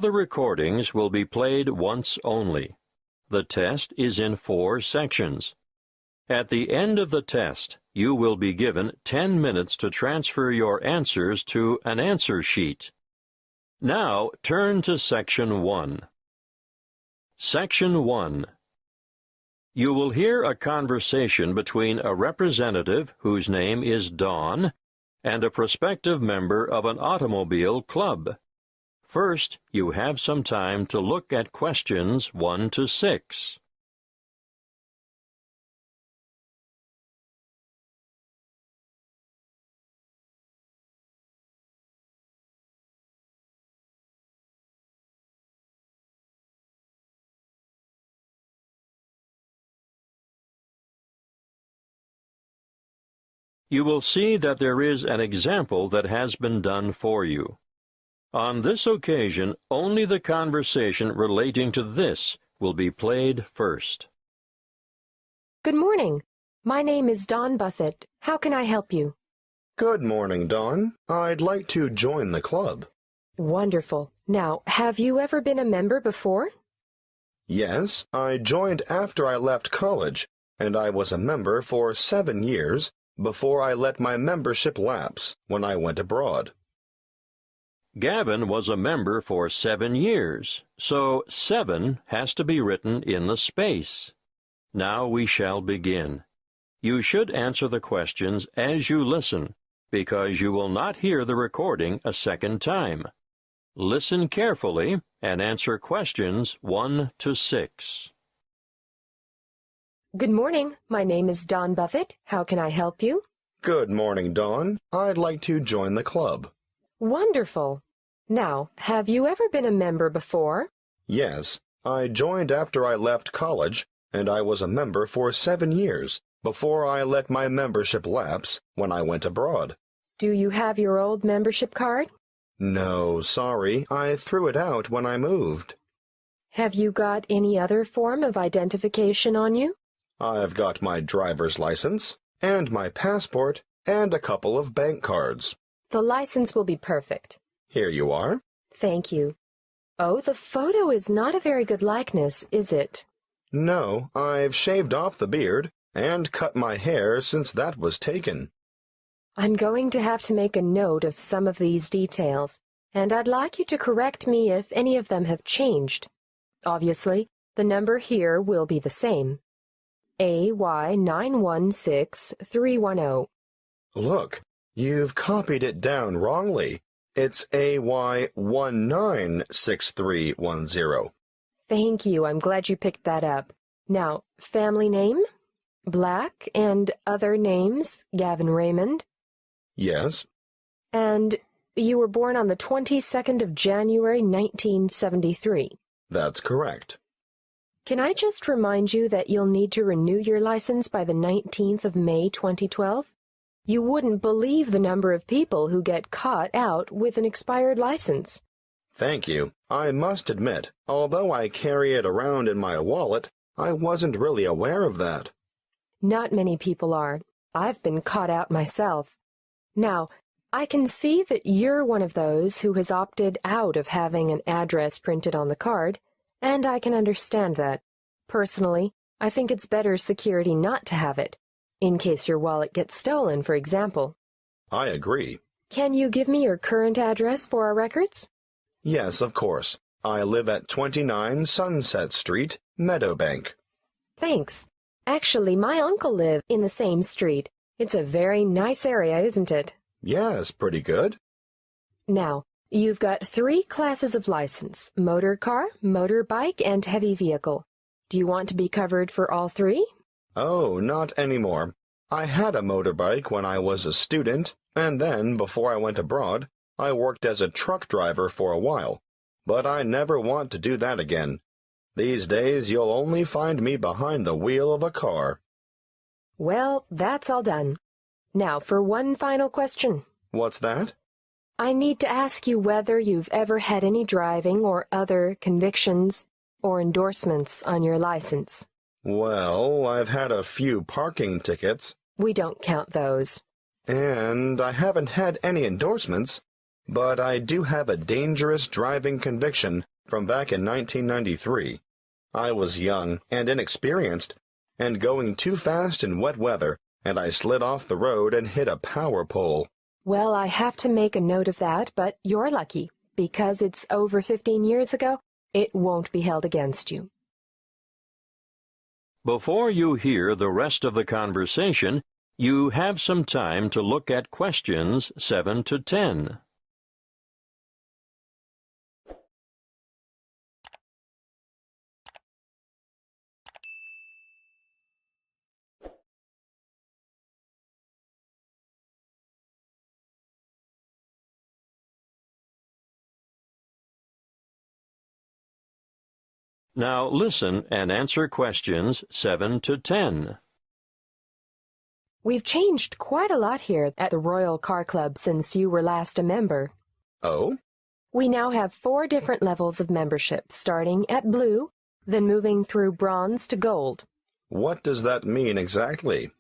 The recordings will be played once only. The test is in 4 sections. At the end of the test, you will be given 10 minutes to transfer your answers to an answer sheet. Now turn to Section 1. Section 1. You will hear a conversation between a representative whose name is Dawn and a prospective member of an automobile club. First, you have some time to look at questions 1 to 6. You will see that there is an example that has been done for you. On this occasion, only the conversation relating to this will be played first. Good morning. My name is Dawn Buffett. How can I help you? Good morning, Dawn. I'd like to join the club. Wonderful. Now, have you ever been a member before? Yes, I joined after I left college, and I was a member for 7 years before I let my membership lapse when I went abroad. Gavin was a member for 7 years, so 7 has to be written in the space. Now we shall begin. You should answer the questions as you listen, because you will not hear the recording a second time. Listen carefully and answer questions 1 to 6. Good morning. My name is Dawn Buffett. How can I help you? Good morning, Dawn. I'd like to join the club. Wonderful. Now, have you ever been a member before? Yes, I joined after I left college, and I was a member for 7 years before I let my membership lapse when I went abroad. Do you have your old membership card? No, sorry. I threw it out when I moved. Have you got any other form of identification on you? I've got my driver's license, and my passport, and a couple of bank cards. The license will be perfect. Here you are. Thank you. Oh, the photo is not a very good likeness, is it? No, I've shaved off the beard and cut my hair since that was taken. I'm going to have to make a note of some of these details, and I'd like you to correct me if any of them have changed. Obviously, the number here will be the same. AY916310. Look, you've copied it down wrongly. It's AY196310. Thank you. I'm glad you picked that up. Now, family name? Black, and other names? Gavin Raymond? Yes. And you were born on the 22nd of January, 1973. That's correct. Can I just remind you that you'll need to renew your license by the 19th of May, 2012? You wouldn't believe the number of people who get caught out with an expired license. Thank you. I must admit, although I carry it around in my wallet, I wasn't really aware of that. Not many people are. I've been caught out myself. Now, I can see that you're one of those who has opted out of having an address printed on the card, and I can understand that. Personally, I think it's better security not to have it, in case your wallet gets stolen, for example. I agree. Can you give me your current address for our records? Yes, of course. I live at 29 Sunset Street, Meadowbank. Thanks. Actually, my uncle lives in the same street. It's a very nice area, isn't it? Yes, pretty good. Now, you've got 3 classes of license: motor car, motorbike, and heavy vehicle. Do you want to be covered for all 3? Oh, not anymore. I had a motorbike when I was a student, and then, before I went abroad, I worked as a truck driver for a while. But I never want to do that again. These days, you'll only find me behind the wheel of a car. Well, that's all done. Now for one final question. What's that? I need to ask you whether you've ever had any driving or other convictions or endorsements on your license. Well, I've had a few parking tickets. We don't count those. And I haven't had any endorsements, but I do have a dangerous driving conviction from back in 1993. I was young and inexperienced, and going too fast in wet weather, and I slid off the road and hit a power pole. Well, I have to make a note of that, but you're lucky. Because it's over 15 years ago, it won't be held against you. Before you hear the rest of the conversation, you have some time to look at questions 7 to 10. Now listen and answer questions 7 to 10. We've changed quite a lot here at the Royal Car Club since you were last a member. Oh? We now have 4 different levels of membership, starting at blue, then moving through bronze to gold. What does that mean exactly?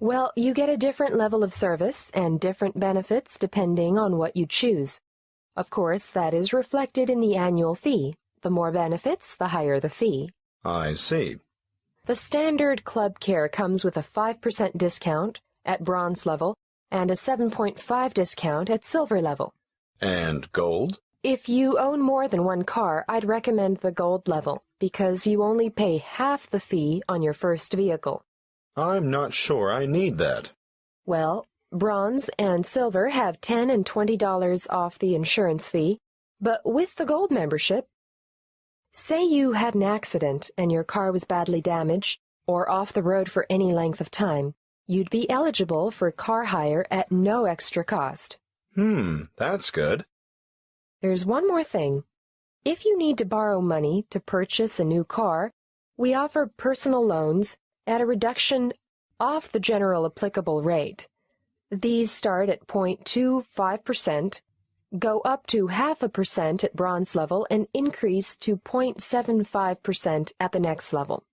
Well, you get a different level of service and different benefits depending on what you choose. Of course, that is reflected in the annual fee. The more benefits, the higher the fee. I see. The standard club care comes with a 5% discount at bronze level and a 7.5% discount at silver level. And gold? If you own more than one car, I'd recommend the gold level because you only pay half the fee on your first vehicle. I'm not sure I need that. Well, bronze and silver have $10 and $20 off the insurance fee, but with the gold membership, say you had an accident and your car was badly damaged or off the road for any length of time, you'd be eligible for car hire at no extra cost. That's good. There's one more thing. If you need to borrow money to purchase a new car, we offer personal loans at a reduction off the general applicable rate. These start at 0.25%, go up to 0.5% at bronze level, and increase to 0.75% at the next level.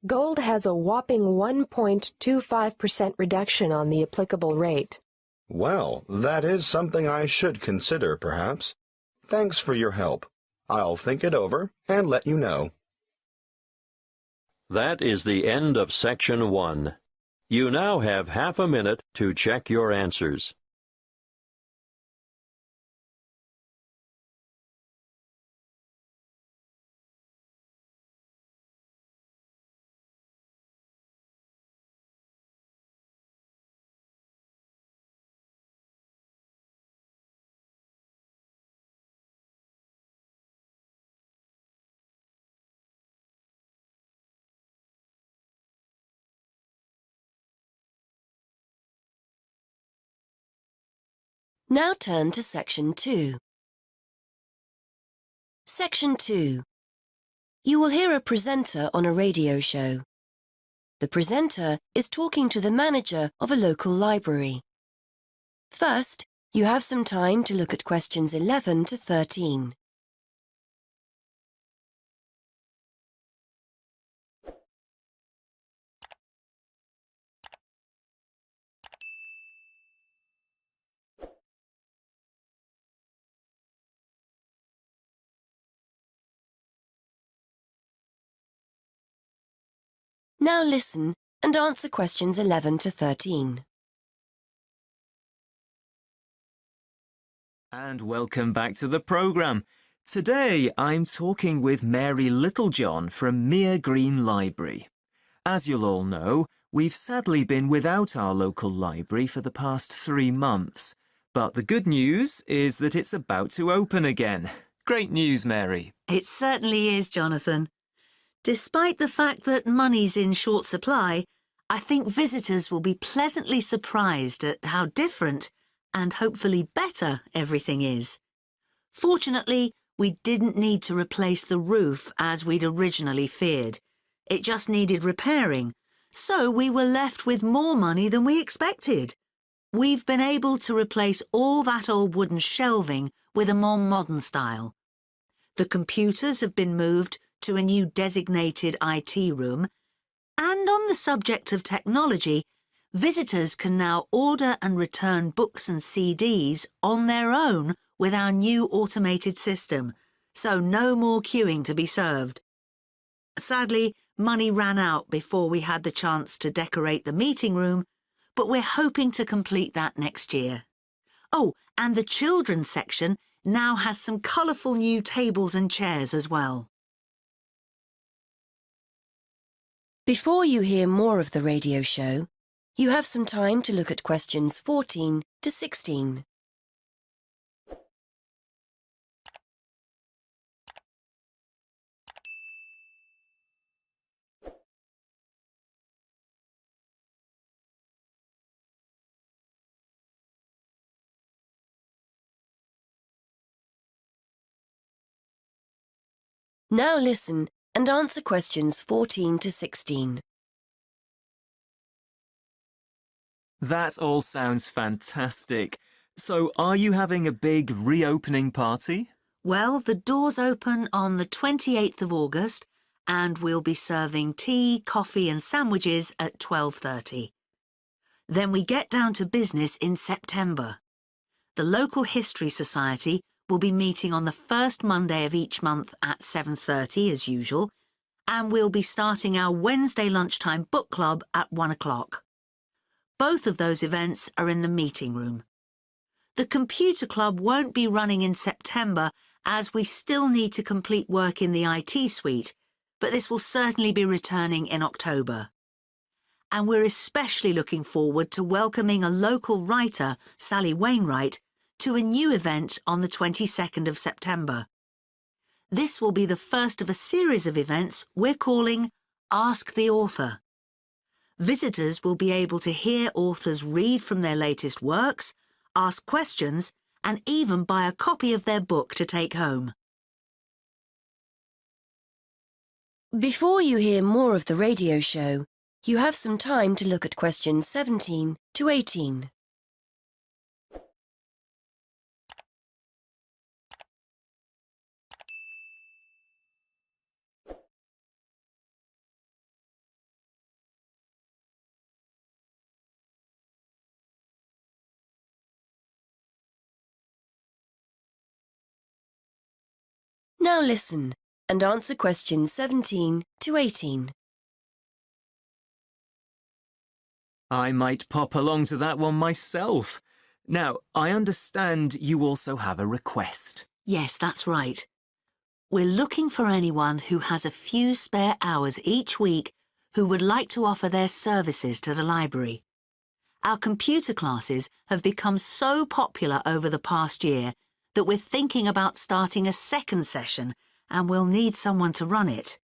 Gold has a whopping 1.25% reduction on the applicable rate. Well, that is something I should consider, perhaps. Thanks for your help. I'll think it over and let you know. That is the end of Section 1. You now have half a minute to check your answers. Now turn to Section 2. Section 2. You will hear a presenter on a radio show. The presenter is talking to the manager of a local library. First, you have some time to look at questions 11 to 13. Now listen and answer questions 11 to 13. And welcome back to the programme. Today I'm talking with Mary Littlejohn from Mere Green Library. As you'll all know, we've sadly been without our local library for the past 3 months. But the good news is that it's about to open again. Great news, Mary. It certainly is, Jonathan. Despite the fact that money's in short supply, I think visitors will be pleasantly surprised at how different and hopefully better everything is. Fortunately, we didn't need to replace the roof as we'd originally feared. It just needed repairing, so we were left with more money than we expected. We've been able to replace all that old wooden shelving with a more modern style. The computers have been moved to a new designated IT room, and on the subject of technology, visitors can now order and return books and CDs on their own with our new automated system. so no more queuing to be served. Sadly, money ran out before we had the chance to decorate the meeting room, but we're hoping to complete that next year. Oh, and the children's section now has some colourful new tables and chairs as well. Before you hear more of the radio show, you have some time to look at questions 14 to 16. Now listen and answer questions 14 to 16. That all sounds fantastic. So, are you having a big reopening party? Well, the doors open on the 28th of August and we'll be serving tea, coffee and sandwiches at 12:30. Then we get down to business in September. The local History Society will be meeting on the first Monday of each month at 7:30 as usual, and we'll be starting our Wednesday lunchtime book club at 1 o'clock. Both of those events are in the meeting room. The computer club won't be running in September as we still need to complete work in the IT suite, but this will certainly be returning in October. And we're especially looking forward to welcoming a local writer, Sally Wainwright, to a new event on the 22nd of September. This will be the first of a series of events we're calling Ask the Author. Visitors will be able to hear authors read from their latest works, ask questions, and even buy a copy of their book to take home. Before you hear more of the radio show, you have some time to look at questions 17 to 18. Now listen and answer questions 17 to 18. I might pop along to that one myself. Now, I understand you also have a request. Yes, that's right. We're looking for anyone who has a few spare hours each week who would like to offer their services to the library. Our computer classes have become so popular over the past year that we're thinking about starting a second session and we'll need someone to run it.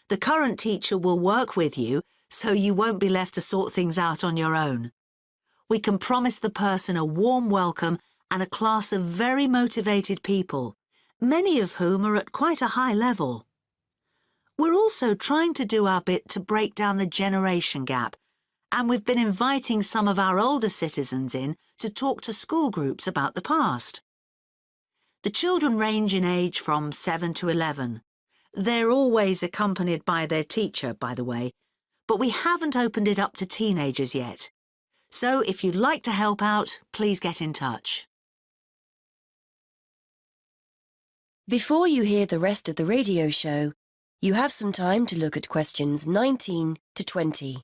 The current teacher will work with you so you won't be left to sort things out on your own. We can promise the person a warm welcome and a class of very motivated people, many of whom are at quite a high level. We're also trying to do our bit to break down the generation gap, and we've been inviting some of our older citizens in to talk to school groups about the past. The children range in age from 7 to 11. They're always accompanied by their teacher, by the way, but we haven't opened it up to teenagers yet. So if you'd like to help out, please get in touch. Before you hear the rest of the radio show, you have some time to look at questions 19 to 20.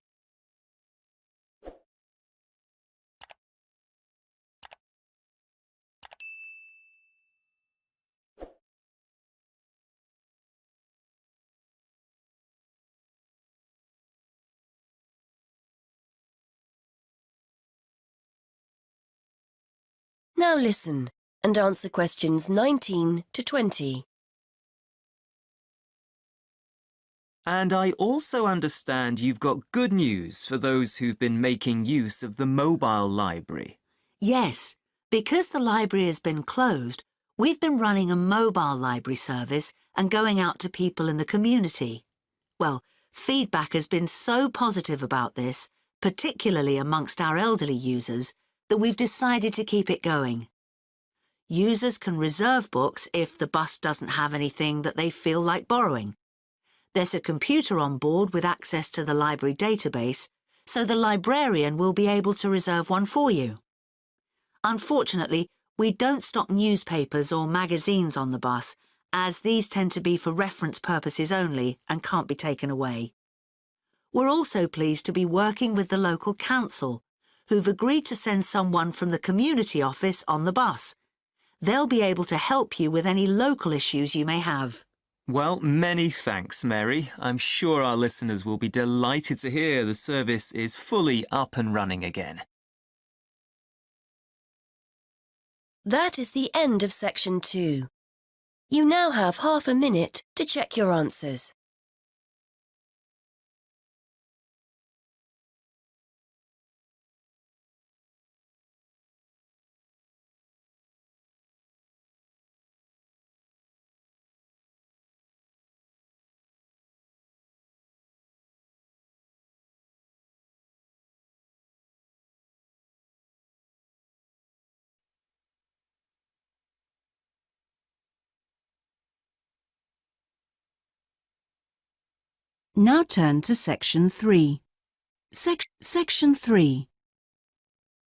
Now listen and answer questions 19 to 20. And I also understand you've got good news for those who've been making use of the mobile library. Yes, because the library has been closed, we've been running a mobile library service and going out to people in the community. Well, feedback has been so positive about this, particularly amongst our elderly users, that we've decided to keep it going. Users can reserve books if the bus doesn't have anything that they feel like borrowing. There's a computer on board with access to the library database, so the librarian will be able to reserve one for you. Unfortunately, we don't stock newspapers or magazines on the bus, as these tend to be for reference purposes only and can't be taken away. We're also pleased to be working with the local council, who've agreed to send someone from the community office on the bus. They'll be able to help you with any local issues you may have. Well, many thanks, Mary. I'm sure our listeners will be delighted to hear the service is fully up and running again. That is the end of section 2. You now have half a minute to check your answers. Now turn to Section 3. Section 3.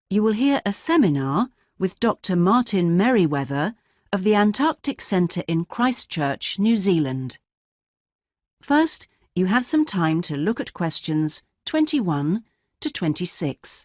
You will hear a seminar with Dr. Martin Merriweather of the Antarctic Centre in Christchurch, New Zealand. First, you have some time to look at questions 21 to 26.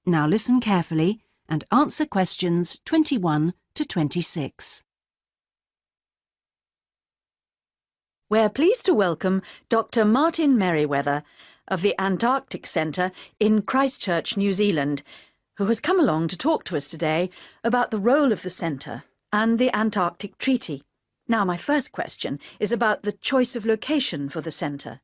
Now listen carefully and answer questions 21 to 26. We're pleased to welcome Dr. Martin Merriweather of the Antarctic Centre in Christchurch, New Zealand, who has come along to talk to us today about the role of the centre and the Antarctic Treaty. Now, my first question is about the choice of location for the centre.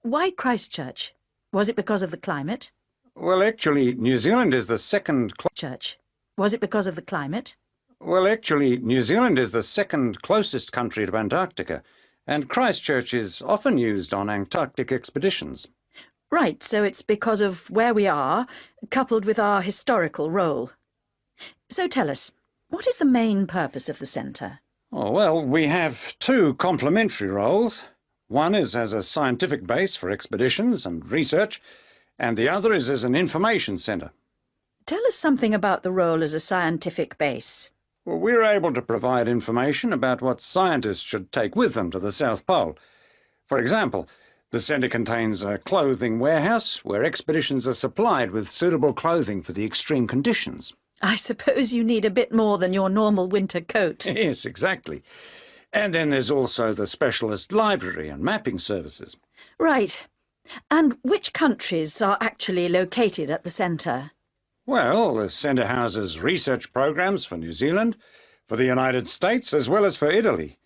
Why Christchurch? Was it because of the climate? Well, actually, New Zealand is the second... Church. Was it because of the climate? Well, actually, New Zealand is the second closest country to Antarctica, and Christchurch is often used on Antarctic expeditions. Right, so it's because of where we are, coupled with our historical role. So tell us, what is the main purpose of the centre? Oh, well, we have two complementary roles. One is as a scientific base for expeditions and research, and the other is as an information centre. Tell us something about the role as a scientific base. Well, we're able to provide information about what scientists should take with them to the South Pole. For example, the centre contains a clothing warehouse where expeditions are supplied with suitable clothing for the extreme conditions. I suppose you need a bit more than your normal winter coat. Yes, exactly. And then there's also the specialist library and mapping services. Right. And which countries are actually located at the centre? Well, the centre houses research programs for New Zealand, for the United States, as well as for Italy.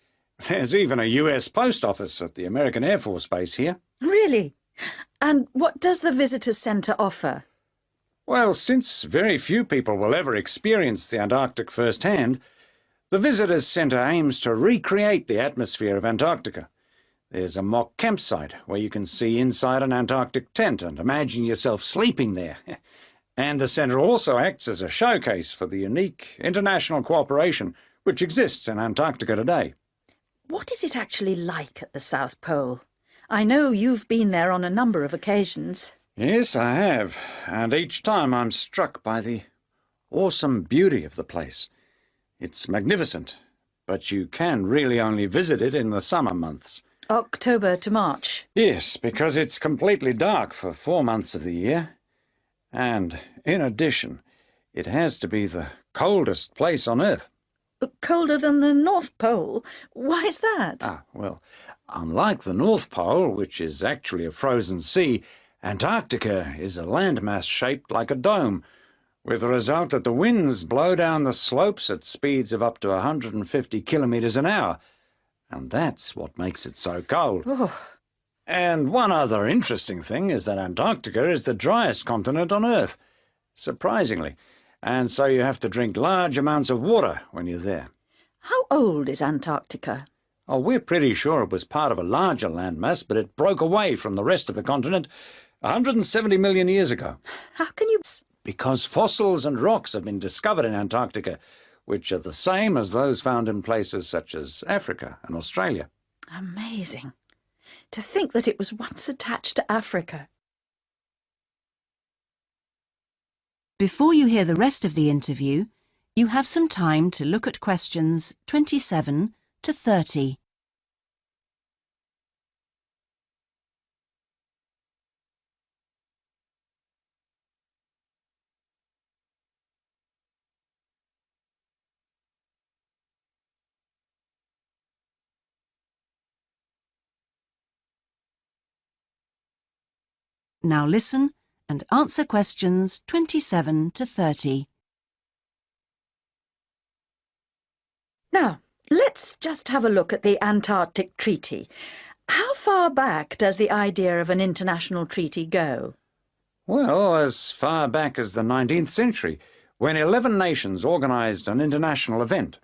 There's even a US post office at the American Air Force Base here. Really? And what does the Visitors Centre offer? Well, since very few people will ever experience the Antarctic firsthand, the Visitors Centre aims to recreate the atmosphere of Antarctica. There's a mock campsite where you can see inside an Antarctic tent and imagine yourself sleeping there. And the centre also acts as a showcase for the unique international cooperation which exists in Antarctica today. What is it actually like at the South Pole? I know you've been there on a number of occasions. Yes, I have, and each time I'm struck by the awesome beauty of the place. It's magnificent, but you can really only visit it in the summer months. October to March. Yes, because it's completely dark for 4 months of the year. And, in addition, it has to be the coldest place on Earth. Colder than the North Pole? Why is that? Well, unlike the North Pole, which is actually a frozen sea, Antarctica is a landmass shaped like a dome, with the result that the winds blow down the slopes at speeds of up to 150 kilometres an hour. And that's what makes it so cold. Oh. And one other interesting thing is that Antarctica is the driest continent on Earth, surprisingly, and so you have to drink large amounts of water when you're there. How old is Antarctica? Oh, we're pretty sure it was part of a larger landmass, but it broke away from the rest of the continent 170 million years ago. How can you... Because fossils and rocks have been discovered in Antarctica, which are the same as those found in places such as Africa and Australia. Amazing. To think that it was once attached to Africa. Before you hear the rest of the interview, you have some time to look at questions 27 to 30. Now listen and answer questions 27 to 30. Now, let's just have a look at the Antarctic Treaty. How far back does the idea of an international treaty go? Well, as far back as the 19th century, when 11 nations organised an international event.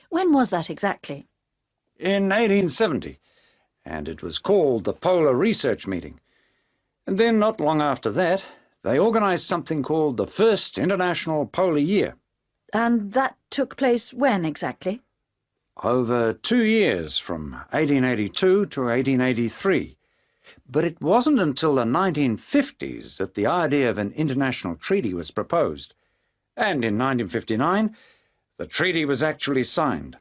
When was that exactly? In 1870, and it was called the Polar Research Meeting. And then, not long after that, they organised something called the First International Polar Year. And that took place when exactly? Over 2 years, from 1882 to 1883. But it wasn't until the 1950s that the idea of an international treaty was proposed. And in 1959, the treaty was actually signed.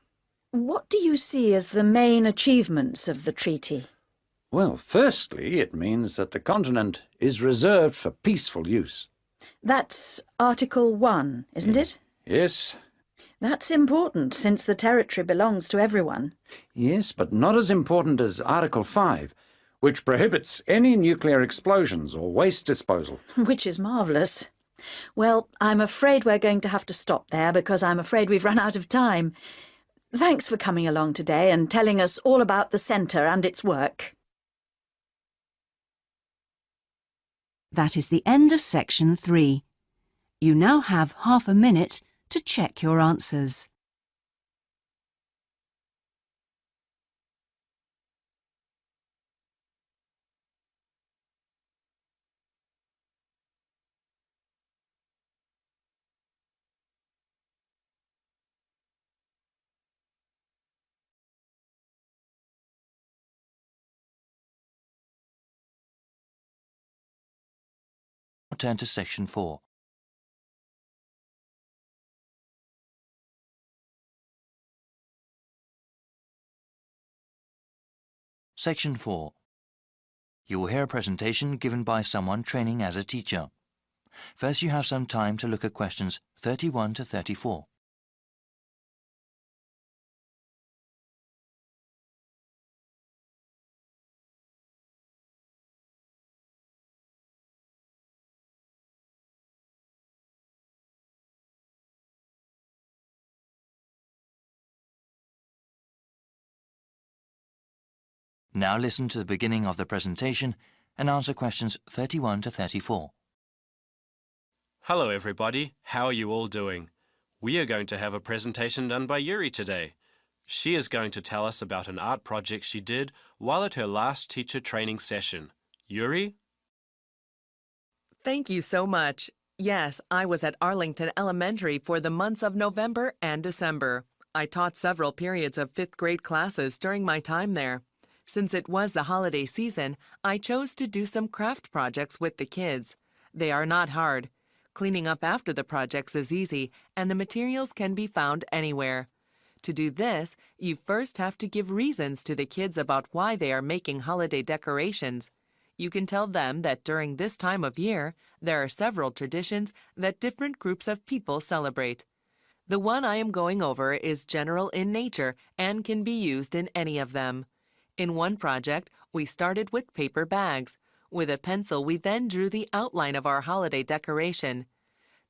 What do you see as the main achievements of the treaty? Well, firstly, it means that the continent is reserved for peaceful use. That's Article 1, isn't it? Yes. That's important, since the territory belongs to everyone. Yes, but not as important as Article 5, which prohibits any nuclear explosions or waste disposal. Which is marvellous. Well, I'm afraid we're going to have to stop there because I'm afraid we've run out of time. Thanks for coming along today and telling us all about the centre and its work. That is the end of section 3. You now have half a minute to check your answers. Turn to section 4. Section 4. You will hear a presentation given by someone training as a teacher. First, you have some time to look at questions 31 to 34. Now listen to the beginning of the presentation and answer questions 31 to 34. Hello everybody, how are you all doing? We are going to have a presentation done by Yuri today. She is going to tell us about an art project she did while at her last teacher training session. Yuri? Thank you so much. Yes, I was at Arlington Elementary for the months of November and December. I taught several periods of 5th grade classes during my time there. Since it was the holiday season, I chose to do some craft projects with the kids. They are not hard. Cleaning up after the projects is easy, and the materials can be found anywhere. To do this, you first have to give reasons to the kids about why they are making holiday decorations. You can tell them that during this time of year, there are several traditions that different groups of people celebrate. The one I am going over is general in nature and can be used in any of them. In one project, we started with paper bags. With a pencil, we then drew the outline of our holiday decoration.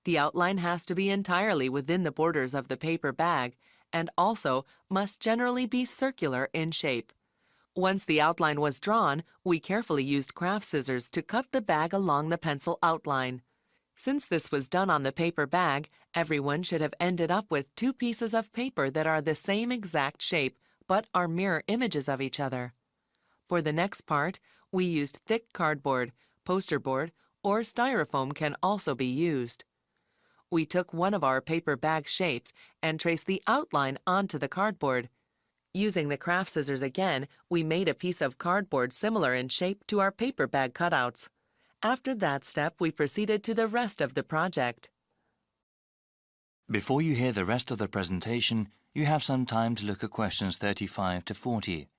The outline has to be entirely within the borders of the paper bag and also must generally be circular in shape. Once the outline was drawn, we carefully used craft scissors to cut the bag along the pencil outline. Since this was done on the paper bag, everyone should have ended up with 2 pieces of paper that are the same exact shape, but are mirror images of each other. For the next part, we used thick cardboard, poster board, or styrofoam can also be used. We took one of our paper bag shapes and traced the outline onto the cardboard. Using the craft scissors again, we made a piece of cardboard similar in shape to our paper bag cutouts. After that step, we proceeded to the rest of the project. Before you hear the rest of the presentation, you have some time to look at questions 35 to 40.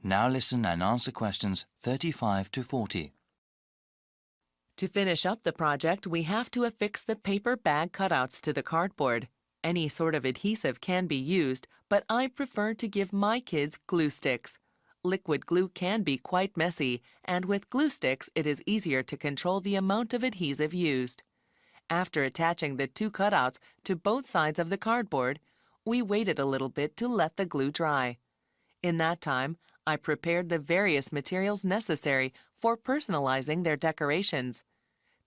Now listen and answer questions 35 to 40. To finish up the project, we have to affix the paper bag cutouts to the cardboard. Any sort of adhesive can be used, but I prefer to give my kids glue sticks. Liquid glue can be quite messy, and with glue sticks it is easier to control the amount of adhesive used. After attaching the two cutouts to both sides of the cardboard, we waited a little bit to let the glue dry. In that time, I prepared the various materials necessary for personalizing their decorations.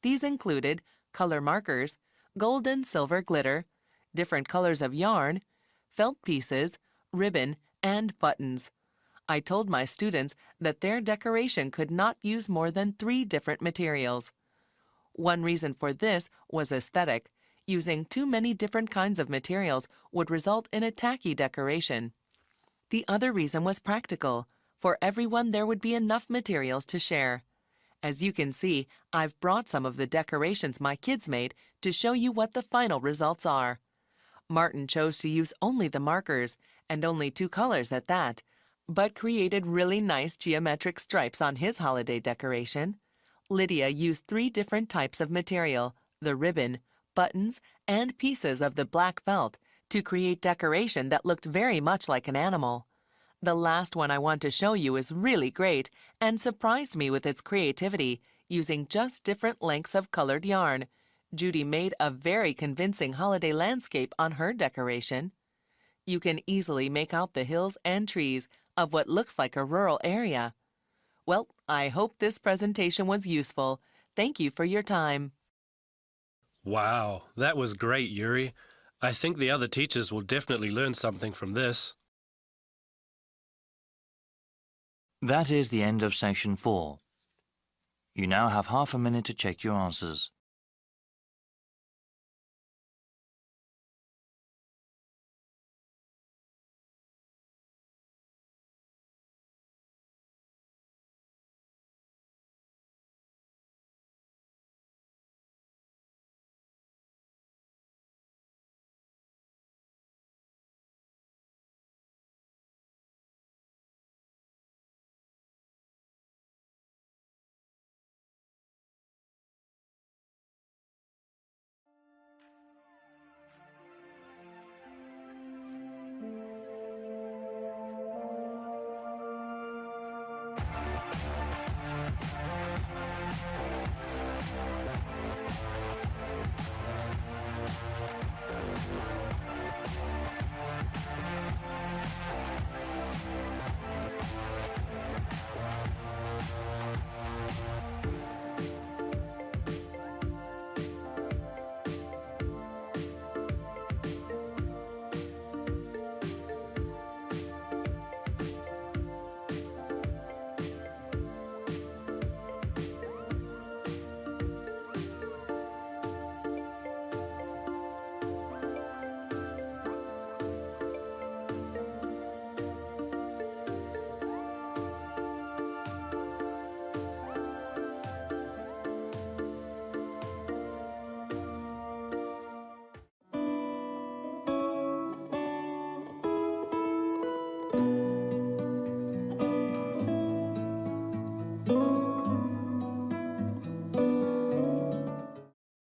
These included color markers, gold and silver glitter, different colors of yarn, felt pieces, ribbon, and buttons. I told my students that their decoration could not use more than 3 different materials. One reason for this was aesthetic. Using too many different kinds of materials would result in a tacky decoration. The other reason was practical. For everyone, there would be enough materials to share. As you can see, I've brought some of the decorations my kids made to show you what the final results are. Martin chose to use only the markers, and only 2 colors at that, but created really nice geometric stripes on his holiday decoration. Lydia used 3 different types of material, the ribbon, buttons, and pieces of the black felt, to create decoration that looked very much like an animal. The last one I want to show you is really great and surprised me with its creativity, using just different lengths of colored yarn. Judy made a very convincing holiday landscape on her decoration. You can easily make out the hills and trees of what looks like a rural area. Well, I hope this presentation was useful. Thank you for your time. Wow, that was great, Yuri. I think the other teachers will definitely learn something from this. That is the end of section 4. You now have half a minute to check your answers.